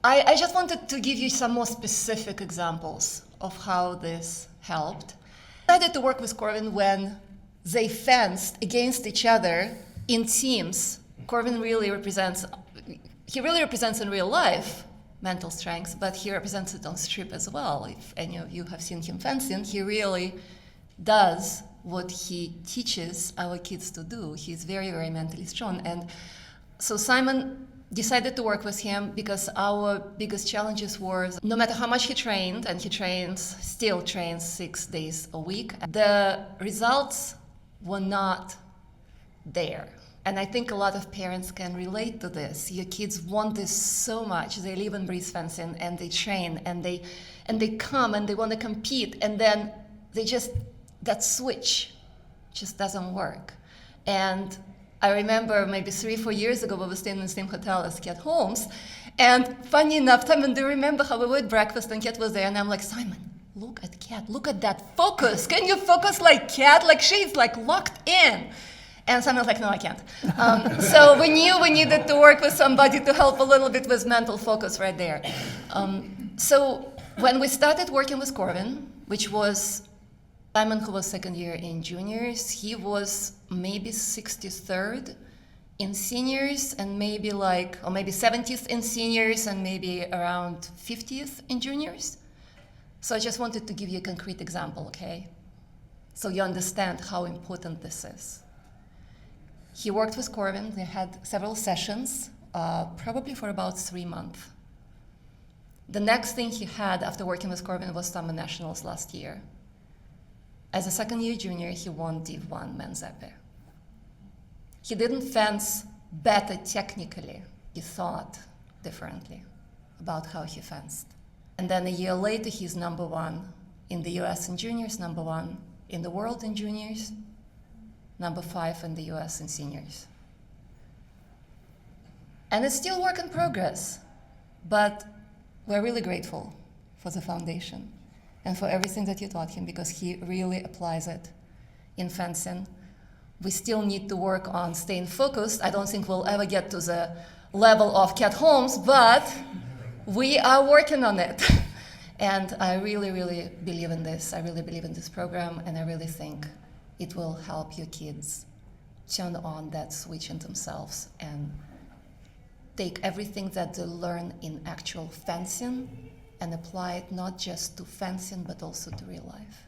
I just wanted to give you some more specific examples of how this helped. I decided to work with Corvin when they fenced against each other in teams. Corvin really represents in real life mental strength, but he represents it on strip as well. If any of you have seen him fencing, he really does what he teaches our kids to do. He's very, very mentally strong. And so Simon decided to work with him because our biggest challenges were no matter how much he trained, and he still trains 6 days a week, the results were not there. And I think a lot of parents can relate to this. Your kids want this so much. They live and breathe fencing, and they train, and they come and they want to compete, and then that switch just doesn't work. And I remember maybe 3-4 years ago, we were staying in the same hotel as Kat Holmes, and funny enough, Simon, do you remember how we were at breakfast and Kat was there, and I'm like, Simon, look at Kat, look at that focus. Can you focus like Kat? Like she's like locked in. And Simon's like, no, I can't. So we knew we needed to work with somebody to help a little bit with mental focus right there. So when we started working with Corvin, which was Simon, who was second year in juniors, he was maybe 63rd in seniors, and maybe 70th in seniors, and maybe around 50th in juniors. So I just wanted to give you a concrete example, okay? So you understand how important this is. He worked with Corvin. They had several sessions, probably for about 3 months. The next thing he had after working with Corvin was Summer Nationals last year. As a second-year junior, he won Div 1 men's épée. He didn't fence better technically. He thought differently about how he fenced. And then a year later, he's number 1 in the US in juniors, number 1 in the world in juniors, number 5 in the US in seniors. And it's still work in progress, but we're really grateful for the foundation and for everything that you taught him, because he really applies it in fencing. We still need to work on staying focused. I don't think we'll ever get to the level of Kat Holmes, but we are working on it. And I really, really believe in this. I really believe in this program, and I really think it will help your kids turn on that switch in themselves and take everything that they learn in actual fencing and apply it not just to fencing, but also to real life.